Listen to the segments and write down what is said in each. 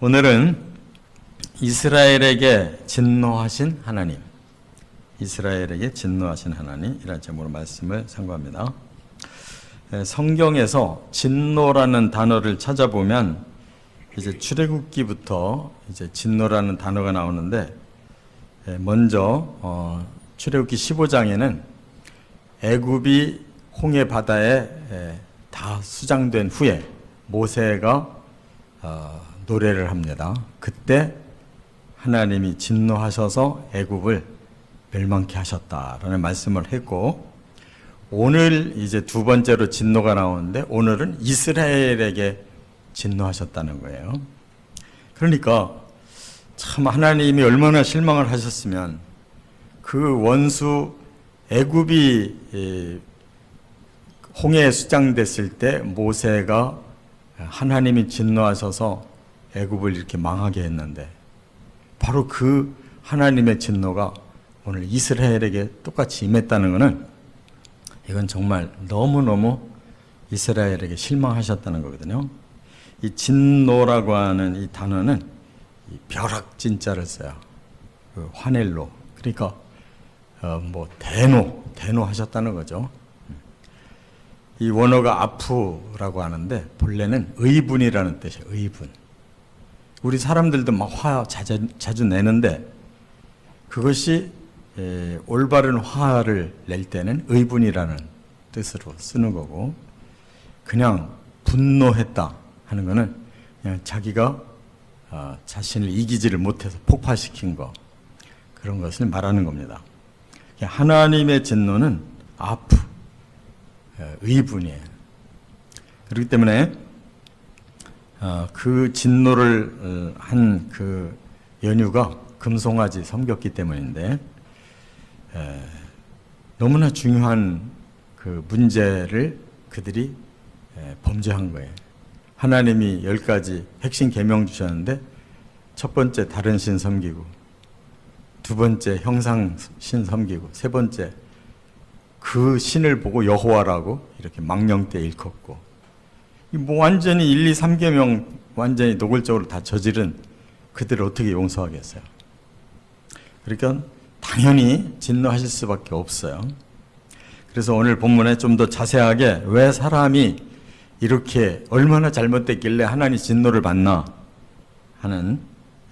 오늘은 이스라엘에게 진노하신 하나님, 이스라엘에게 진노하신 하나님이라는 제목으로 말씀을 선고합니다. 성경에서 진노라는 단어를 찾아보면 이제 출애굽기부터 이제 진노라는 단어가 나오는데, 먼저 출애굽기 15장에는 애굽이 홍해 바다에 다 수장된 후에 모세가 노래를 합니다. 그때 하나님이 진노하셔서 애굽을 멸망케 하셨다라는 말씀을 했고, 오늘 이제 두 번째로 진노가 나오는데 오늘은 이스라엘에게 진노하셨다는 거예요. 그러니까 참 하나님이 얼마나 실망을 하셨으면 그 원수 애굽이 홍해에 수장됐을 때 모세가 하나님이 진노하셔서 애굽을 이렇게 망하게 했는데, 바로 그 하나님의 진노가 오늘 이스라엘에게 똑같이 임했다는 것은 이건 정말 너무너무 이스라엘에게 실망하셨다는 거거든요. 이 진노라고 하는 이 단어는 이 벼락진자를 써요. 그 화넬로. 그러니까 대노하셨다는 거죠. 이 원어가 아프라고 하는데 본래는 의분이라는 뜻이에요. 의분. 우리 사람들도 막 화 자주 내는데 그것이 올바른 화를 낼 때는 의분이라는 뜻으로 쓰는 거고, 그냥 분노했다 하는 거는 그냥 자기가 자신을 이기지를 못해서 폭발시킨 거, 그런 것을 말하는 겁니다. 하나님의 진노는 의분이에요. 그렇기 때문에 그 진노를 한 그 연유가 금송아지 섬겼기 때문인데, 너무나 중요한 그 문제를 그들이 범죄한 거예요. 하나님이 10가지 핵심 계명 주셨는데, 첫 번째 다른 신 섬기고, 두 번째 형상 신 섬기고, 세 번째 그 신을 보고 여호와라고 이렇게 망령되이 일컫고, 완전히 1, 2, 3계명 완전히 노골적으로 다 저지른 그들을 어떻게 용서하겠어요? 그러니까 당연히 진노하실 수밖에 없어요. 그래서 오늘 본문에 좀 더 자세하게 왜 사람이 이렇게 얼마나 잘못됐길래 하나님 진노를 받나 하는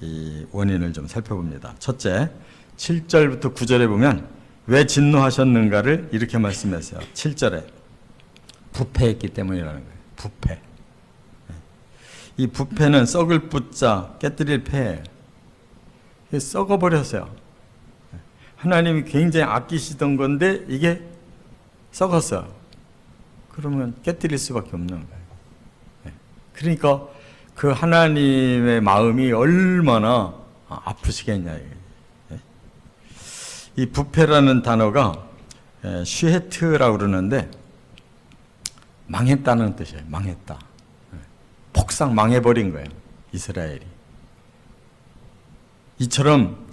이 원인을 좀 살펴봅니다. 첫째, 7절부터 9절에 보면 왜 진노하셨는가를 이렇게 말씀했어요. 7절에 부패했기 때문이라는 거예요. 부패. 이 부패는 썩을 뿌자 깨뜨릴 패예요. 썩어버렸어요. 하나님이 굉장히 아끼시던 건데 이게 썩었어요. 그러면 깨뜨릴 수밖에 없는 거예요. 그러니까 그 하나님의 마음이 얼마나 아프시겠냐. 이 부패라는 단어가 슈헤트라고 그러는데 망했다는 뜻이에요. 망했다. 폭삭 망해버린 거예요. 이스라엘이. 이처럼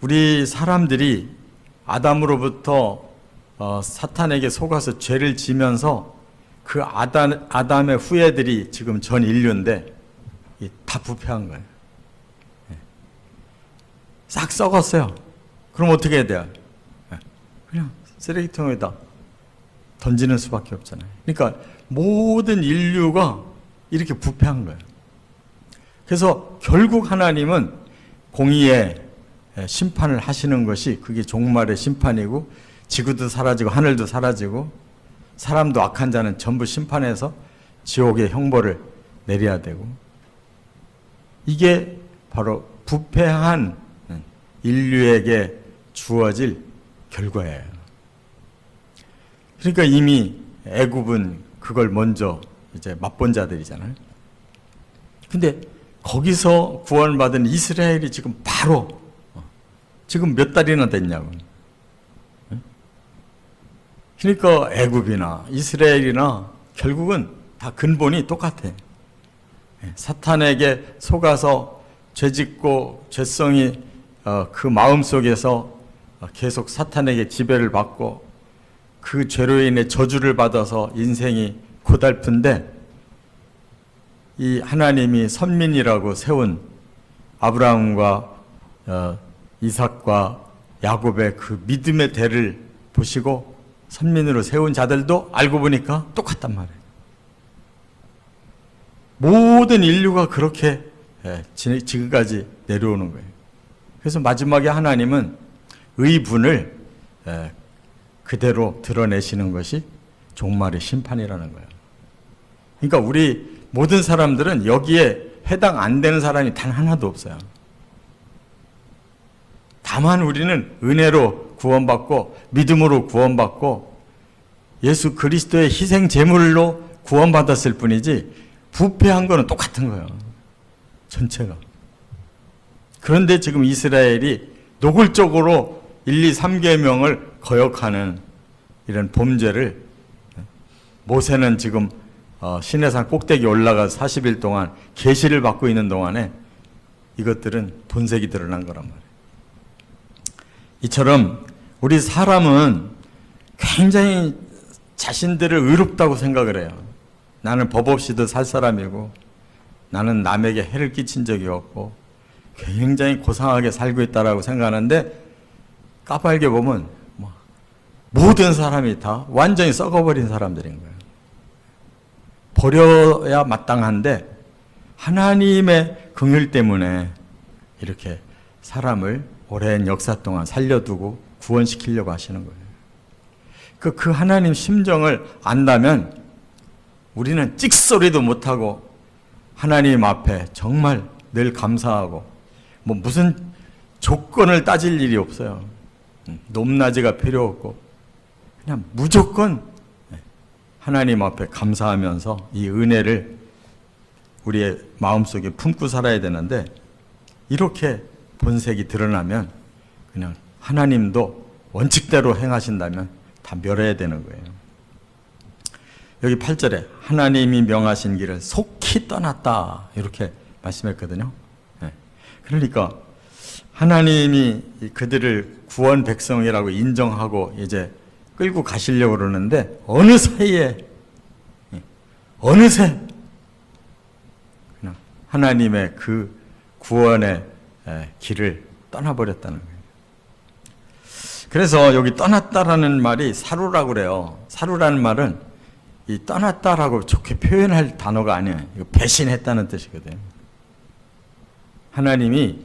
우리 사람들이 아담으로부터 사탄에게 속아서 죄를 지면서 그 아담의 후예들이 지금 전 인류인데 다 부패한 거예요. 싹 썩었어요. 그럼 어떻게 해야 돼요? 그냥 쓰레기통에다 던지는 수밖에 없잖아요. 그러니까 모든 인류가 이렇게 부패한 거예요. 그래서 결국 하나님은 공의의 심판을 하시는 것이 그게 종말의 심판이고, 지구도 사라지고 하늘도 사라지고 사람도 악한 자는 전부 심판해서 지옥의 형벌을 내려야 되고, 이게 바로 부패한 인류에게 주어질 결과예요. 그러니까 이미 애굽은 그걸 먼저 이제 맛본 자들이잖아요. 근데 거기서 구원받은 이스라엘이 지금 바로 지금 몇 달이나 됐냐고. 그러니까 애굽이나 이스라엘이나 결국은 다 근본이 똑같아. 사탄에게 속아서 죄짓고 죄성이 그 마음속에서 계속 사탄에게 지배를 받고 그 죄로 인해 저주를 받아서 인생이 고달픈데, 이 하나님이 선민이라고 세운 아브라함과 이삭과 야곱의 그 믿음의 대를 보시고 선민으로 세운 자들도 알고 보니까 똑같단 말이에요. 모든 인류가 그렇게 지금까지 내려오는 거예요. 그래서 마지막에 하나님은 의분을 그대로 드러내시는 것이 종말의 심판이라는 거예요. 그러니까 우리 모든 사람들은 여기에 해당 안 되는 사람이 단 하나도 없어요. 다만 우리는 은혜로 구원받고 믿음으로 구원받고 예수 그리스도의 희생 제물로 구원받았을 뿐이지 부패한 거는 똑같은 거예요. 전체가. 그런데 지금 이스라엘이 노골적으로 1, 2, 3계명을 거역하는 이런 범죄를 모세는 지금 시내산 꼭대기 올라가서 40일 동안 계시를 받고 있는 동안에 이것들은 본색이 드러난 거란 말이에요. 이처럼 우리 사람은 굉장히 자신들을 의롭다고 생각을 해요. 나는 법 없이도 살 사람이고 나는 남에게 해를 끼친 적이 없고 굉장히 고상하게 살고 있다라고 생각하는데 까발게 보면 모든 사람이 다 완전히 썩어버린 사람들인 거예요. 버려야 마땅한데 하나님의 긍휼 때문에 이렇게 사람을 오랜 역사 동안 살려두고 구원시키려고 하시는 거예요. 그 하나님 심정을 안다면 우리는 찍소리도 못하고 하나님 앞에 정말 늘 감사하고 무슨 조건을 따질 일이 없어요. 높낮이가 필요 없고 그냥 무조건 하나님 앞에 감사하면서 이 은혜를 우리의 마음속에 품고 살아야 되는데 이렇게 본색이 드러나면 그냥 하나님도 원칙대로 행하신다면 다 멸해야 되는 거예요. 여기 8절에 하나님이 명하신 길을 속히 떠났다 이렇게 말씀했거든요. 그러니까 하나님이 그들을 구원 백성이라고 인정하고 이제 끌고 가시려고 그러는데 어느새 그냥 하나님의 그 구원의 길을 떠나버렸다는 거예요. 그래서 여기 떠났다라는 말이 사루라고 그래요. 사루라는 말은 이 떠났다라고 좋게 표현할 단어가 아니에요. 이거 배신했다는 뜻이거든요. 하나님이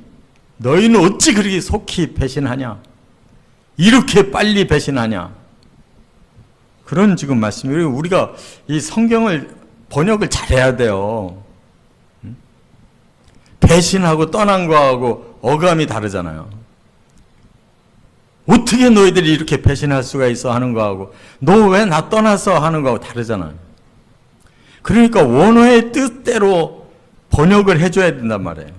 너희는 어찌 그렇게 속히 배신하냐? 이렇게 빨리 배신하냐? 그런 지금 말씀이에요. 우리가 이 성경을 번역을 잘해야 돼요. 배신하고 떠난 거하고 어감이 다르잖아요. 어떻게 너희들이 이렇게 배신할 수가 있어 하는 거하고 너 왜 나 떠났어 하는 거하고 다르잖아요. 그러니까 원어의 뜻대로 번역을 해줘야 된단 말이에요.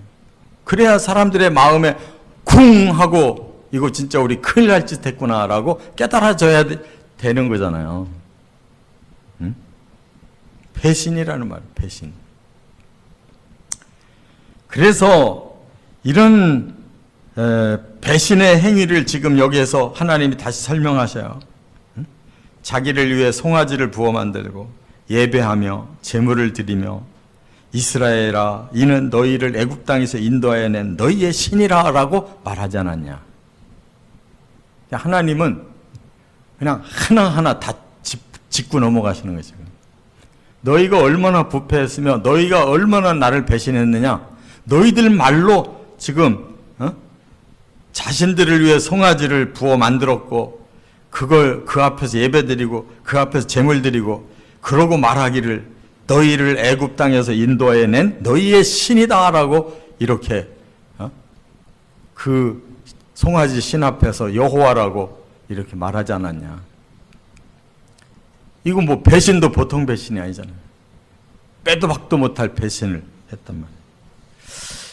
그래야 사람들의 마음에 쿵 하고 이거 진짜 우리 큰일 날 짓 했구나라고 깨달아져야 되는 거잖아요. 응? 배신이라는 말이에요. 배신. 그래서 이런 배신의 행위를 지금 여기에서 하나님이 다시 설명하셔요. 응? 자기를 위해 송아지를 부어 만들고 예배하며 제물을 드리며 이스라엘아 이는 너희를 애굽 땅에서 인도하여 낸 너희의 신이라 라고 말하지 않았냐. 하나님은 그냥 하나하나 다 짚고 넘어가시는 거죠. 너희가 얼마나 부패했으며 너희가 얼마나 나를 배신했느냐. 너희들 말로 지금 자신들을 위해 송아지를 부어 만들었고 그걸 그 앞에서 예배드리고 그 앞에서 제물 드리고 그러고 말하기를 너희를 애굽 땅에서 인도해 낸 너희의 신이다라고 이렇게 그 송아지 신 앞에서 여호와라고 이렇게 말하지 않았냐. 이거 뭐 배신도 보통 배신이 아니잖아요. 빼도 박도 못할 배신을 했단 말이에요.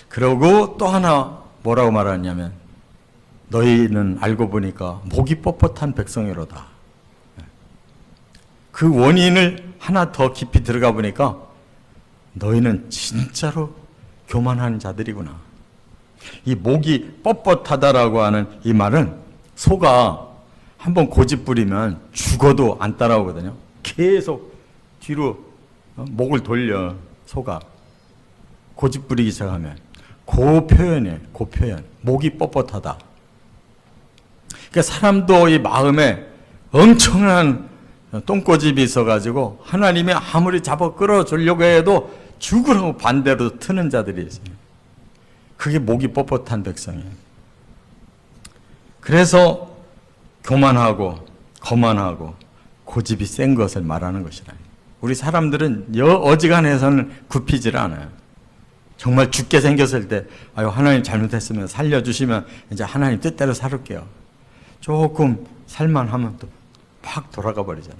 그러고 또 하나 뭐라고 말하냐면 너희는 알고 보니까 목이 뻣뻣한 백성이로다. 그 원인을 하나 더 깊이 들어가 보니까 너희는 진짜로 교만한 자들이구나. 이 목이 뻣뻣하다라고 하는 이 말은 소가 한번 고집 부리면 죽어도 안 따라오거든요. 계속 뒤로 목을 돌려 소가. 고집 부리기 시작하면 그 표현이에요. 그 표현. 목이 뻣뻣하다. 그러니까 사람도 이 마음에 엄청난 똥꼬집이 있어가지고 하나님이 아무리 잡아 끌어주려고 해도 죽으라고 반대로 트는 자들이 있어요. 그게 목이 뻣뻣한 백성이에요. 그래서 교만하고 거만하고 고집이 센 것을 말하는 것이라. 우리 사람들은 어지간해서는 굽히질 않아요. 정말 죽게 생겼을 때 아유 하나님 잘못했으면 살려주시면 이제 하나님 뜻대로 살을게요. 조금 살만하면 또 팍 돌아가 버리잖아요.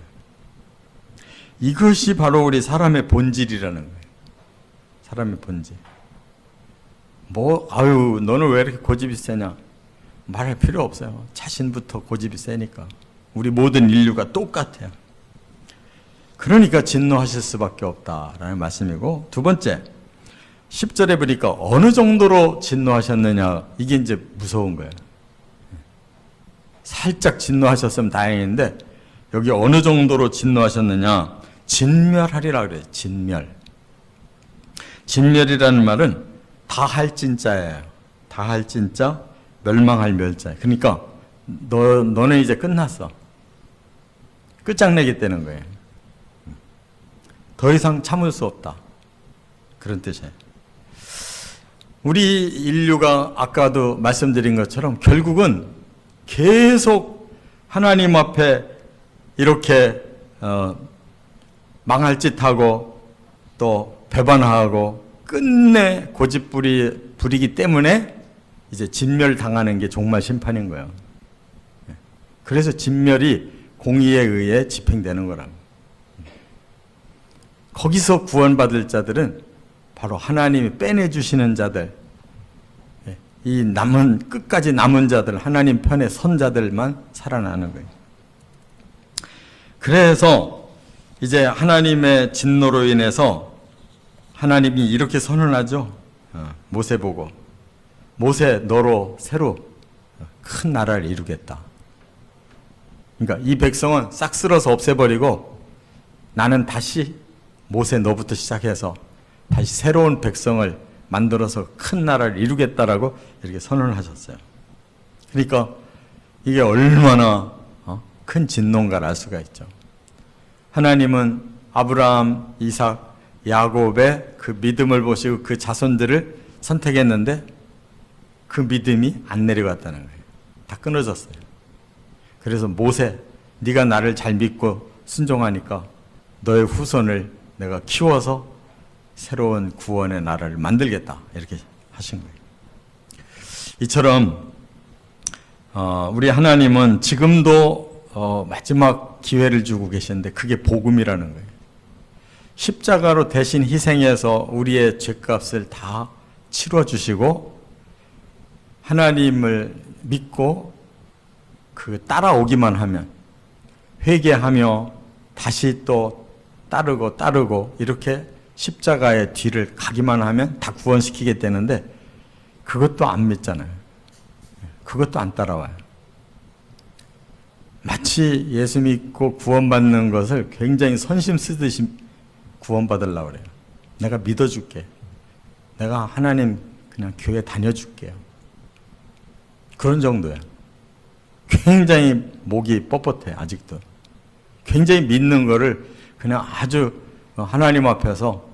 이것이 바로 우리 사람의 본질이라는 거예요. 사람의 본질. 아유 너는 왜 이렇게 고집이 세냐? 말할 필요 없어요. 자신부터 고집이 세니까. 우리 모든 인류가 똑같아요. 그러니까 진노하실 수밖에 없다라는 말씀이고, 두 번째 10절에 보니까 어느 정도로 진노하셨느냐, 이게 이제 무서운 거예요. 살짝 진노하셨으면 다행인데 여기 어느 정도로 진노하셨느냐, 진멸하리라 그래요. 진멸이라는 말은 다할 진짜예요. 다할 진짜, 멸망할 멸자. 그러니까 너는 이제 끝났어. 끝장내겠다는 거예요. 더 이상 참을 수 없다. 그런 뜻이에요. 우리 인류가 아까도 말씀드린 것처럼 결국은 계속 하나님 앞에 이렇게 망할 짓하고 또 배반하고 끝내 고집 부리기 때문에 이제 진멸당하는 게 종말 심판인 거예요. 그래서 진멸이 공의에 의해 집행되는 거랍니다. 거기서 구원받을 자들은 바로 하나님이 빼내주시는 자들, 이 끝까지 남은 자들, 하나님 편에 선 자들만 살아나는 거예요. 그래서 이제 하나님의 진노로 인해서 하나님이 이렇게 선언하죠. 모세 보고, 모세 너로 새로 큰 나라를 이루겠다. 그러니까 이 백성은 싹 쓸어서 없애버리고 나는 다시 모세 너부터 시작해서 다시 새로운 백성을 만들어서 큰 나라를 이루겠다라고 이렇게 선언을 하셨어요. 그러니까 이게 얼마나 큰 진노인가를 알 수가 있죠. 하나님은 아브라함, 이삭, 야곱의 그 믿음을 보시고 그 자손들을 선택했는데 그 믿음이 안 내려갔다는 거예요. 다 끊어졌어요. 그래서 모세, 네가 나를 잘 믿고 순종하니까 너의 후손을 내가 키워서 새로운 구원의 나라를 만들겠다, 이렇게 하신 거예요. 이처럼 우리 하나님은 지금도 마지막 기회를 주고 계시는데 그게 복음이라는 거예요. 십자가로 대신 희생해서 우리의 죄값을 다 치러주시고 하나님을 믿고 따라오기만 하면, 회개하며 다시 또 따르고 이렇게 십자가의 뒤를 가기만 하면 다 구원시키게 되는데 그것도 안 믿잖아요. 그것도 안 따라와요. 마치 예수 믿고 구원받는 것을 굉장히 선심 쓰듯이 구원받으려고 그래요. 내가 믿어줄게. 내가 하나님 그냥 교회 다녀줄게요. 그런 정도야. 굉장히 목이 뻣뻣해, 아직도. 굉장히 믿는 거를 그냥 아주 하나님 앞에서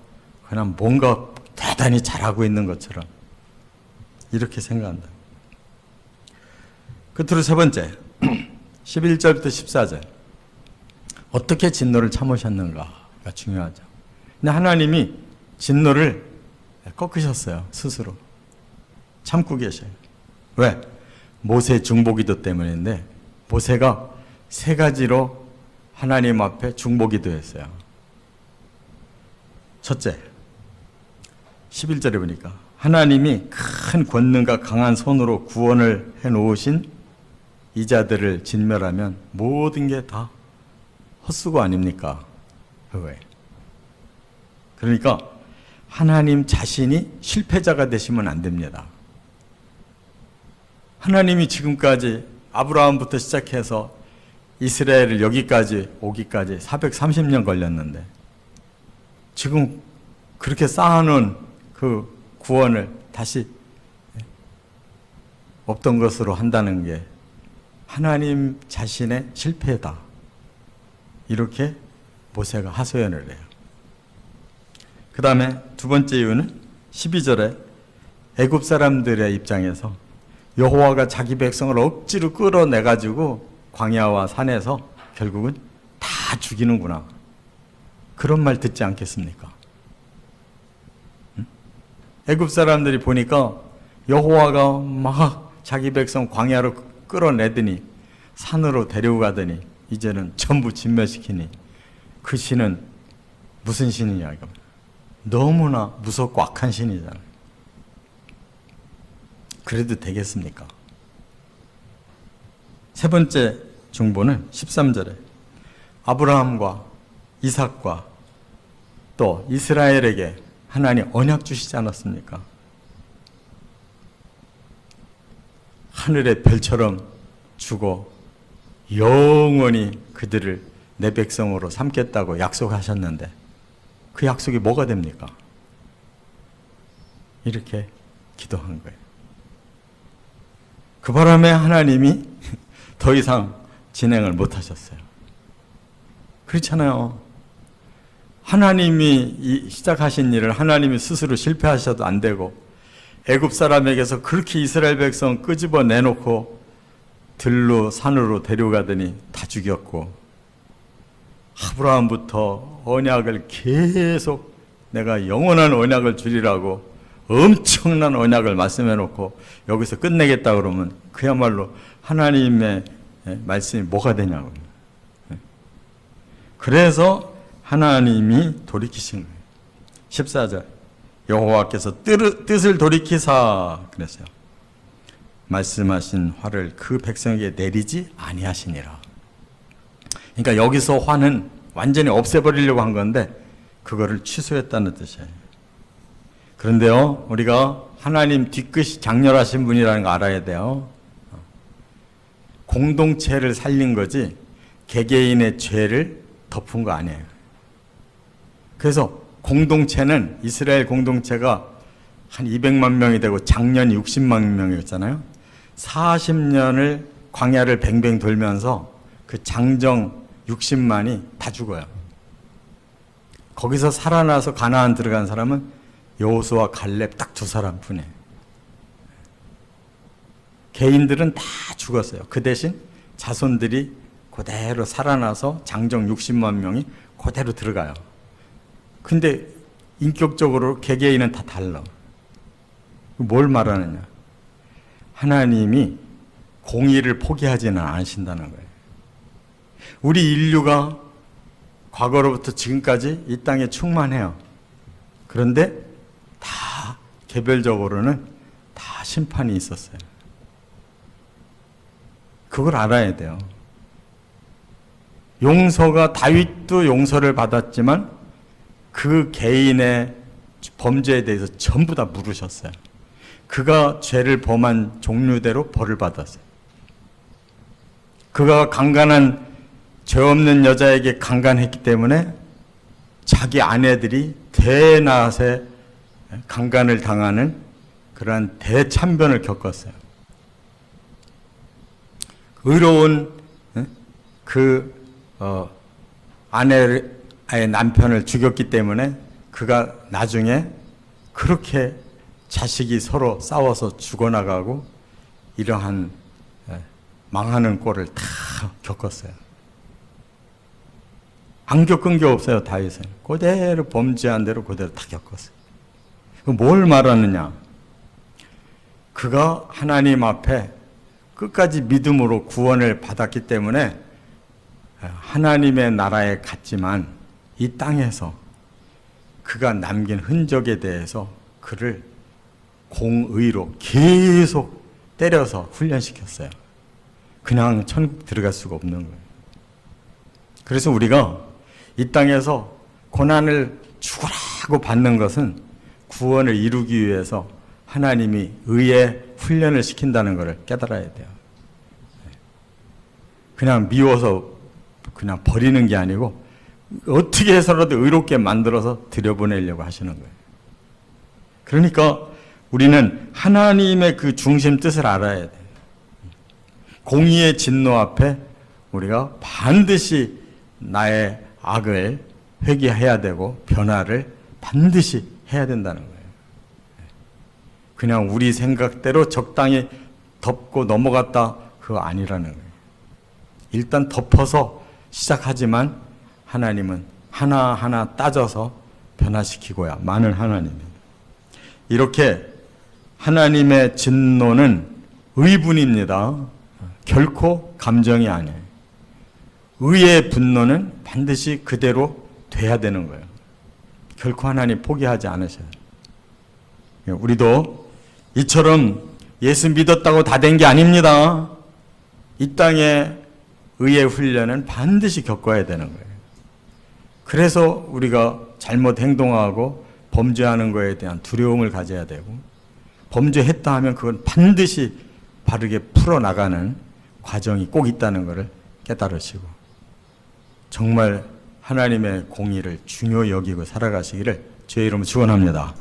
그냥 뭔가 대단히 잘하고 있는 것처럼 이렇게 생각한다. 끝으로 세 번째, 11절부터 14절. 어떻게 진노를 참으셨는가가 중요하죠. 근데 하나님이 진노를 꺾으셨어요, 스스로. 참고 계셔요. 왜? 모세 중보기도 때문인데, 모세가 세 가지로 하나님 앞에 중보기도 했어요. 첫째, 11절에 보니까 하나님이 큰 권능과 강한 손으로 구원을 해놓으신 이 자들을 진멸하면 모든 게 다 헛수고 아닙니까? 왜? 그러니까 하나님 자신이 실패자가 되시면 안 됩니다. 하나님이 지금까지 아브라함부터 시작해서 이스라엘을 여기까지 오기까지 430년 걸렸는데 지금 그렇게 쌓아놓은 그 구원을 다시 없던 것으로 한다는 게 하나님 자신의 실패다. 이렇게 모세가 하소연을 해요. 그 다음에 두 번째 이유는 12절에 애굽 사람들의 입장에서 여호와가 자기 백성을 억지로 끌어내가지고 광야와 산에서 결국은 다 죽이는구나. 그런 말 듣지 않겠습니까? 애굽 사람들이 보니까 여호와가 막 자기 백성 광야로 끌어내더니 산으로 데리고 가더니 이제는 전부 진멸시키니 그 신은 무슨 신이냐 이거. 너무나 무섭고 악한 신이잖아요. 그래도 되겠습니까? 세 번째 중보는 13절에 아브라함과 이삭과 또 이스라엘에게 하나님 언약 주시지 않았습니까? 하늘의 별처럼 주고 영원히 그들을 내 백성으로 삼겠다고 약속하셨는데 그 약속이 뭐가 됩니까? 이렇게 기도한 거예요. 그 바람에 하나님이 더 이상 진행을 못 하셨어요. 그렇잖아요. 하나님이 시작하신 일을 하나님이 스스로 실패하셔도 안 되고 애굽 사람에게서 그렇게 이스라엘 백성 끄집어 내놓고 들로 산으로 데려가더니 다 죽였고 아브라함부터 언약을 계속 내가 영원한 언약을 주리라고 엄청난 언약을 말씀해 놓고 여기서 끝내겠다 그러면 그야말로 하나님의 말씀이 뭐가 되냐고. 그래서 하나님이 돌이키신 거예요. 14절 여호와께서 뜻을 돌이키사 그랬어요. 말씀하신 화를 그 백성에게 내리지 아니하시니라. 그러니까 여기서 화는 완전히 없애버리려고 한 건데 그거를 취소했다는 뜻이에요. 그런데요, 우리가 하나님 뒤끝이 장렬하신 분이라는 거 알아야 돼요. 공동체를 살린 거지 개개인의 죄를 덮은 거 아니에요. 그래서 공동체는 이스라엘 공동체가 한 200만 명이 되고 작년이 60만 명이었잖아요. 40년을 광야를 뱅뱅 돌면서 그 장정 60만이 다 죽어요. 거기서 살아나서 가나안 들어간 사람은 여호수아 갈렙 딱 두 사람뿐이에요. 개인들은 다 죽었어요. 그 대신 자손들이 그대로 살아나서 장정 60만 명이 그대로 들어가요. 근데 인격적으로 개개인은 다 달라. 뭘 말하느냐? 하나님이 공의를 포기하지는 않으신다는 거예요. 우리 인류가 과거로부터 지금까지 이 땅에 충만해요. 그런데 다 개별적으로는 다 심판이 있었어요. 그걸 알아야 돼요. 용서가 다윗도 용서를 받았지만 그 개인의 범죄에 대해서 전부 다 물으셨어요. 그가 죄를 범한 종류대로 벌을 받았어요. 그가 강간한 죄 없는 여자에게 강간했기 때문에 자기 아내들이 대낮에 강간을 당하는 그러한 대참변을 겪었어요. 의로운 아내의 남편을 죽였기 때문에 그가 나중에 그렇게 자식이 서로 싸워서 죽어나가고 이러한 망하는 꼴을 다 겪었어요. 안 겪은 게 없어요. 다윗은 그대로 범죄한 대로 그대로 다 겪었어요. 뭘 말하느냐? 그가 하나님 앞에 끝까지 믿음으로 구원을 받았기 때문에 하나님의 나라에 갔지만 이 땅에서 그가 남긴 흔적에 대해서 그를 공의로 계속 때려서 훈련시켰어요. 그냥 천국 들어갈 수가 없는 거예요. 그래서 우리가 이 땅에서 고난을 죽으라고 받는 것은 구원을 이루기 위해서 하나님이 의의 훈련을 시킨다는 것을 깨달아야 돼요. 그냥 미워서 그냥 버리는 게 아니고 어떻게 해서라도 의롭게 만들어서 들여보내려고 하시는 거예요. 그러니까 우리는 하나님의 그 중심 뜻을 알아야 돼. 공의의 진노 앞에 우리가 반드시 나의 악을 회개해야 되고 변화를 반드시 해야 된다는 거예요. 그냥 우리 생각대로 적당히 덮고 넘어갔다 그거 아니라는 거예요. 일단 덮어서 시작하지만 하나님은 하나하나 따져서 변화시키고야 마는 하나님입니다. 이렇게 하나님의 진노는 의분입니다. 결코 감정이 아니에요. 의의 분노는 반드시 그대로 돼야 되는 거예요. 결코 하나님 포기하지 않으셔요. 우리도 이처럼 예수 믿었다고 다 된 게 아닙니다. 이 땅에 의의 훈련은 반드시 겪어야 되는 거예요. 그래서 우리가 잘못 행동하고 범죄하는 거에 대한 두려움을 가져야 되고, 범죄했다 하면 그건 반드시 바르게 풀어나가는 과정이 꼭 있다는 것을 깨달으시고 정말 하나님의 공의를 중요히 여기고 살아가시기를 주의 이름으로 축원합니다.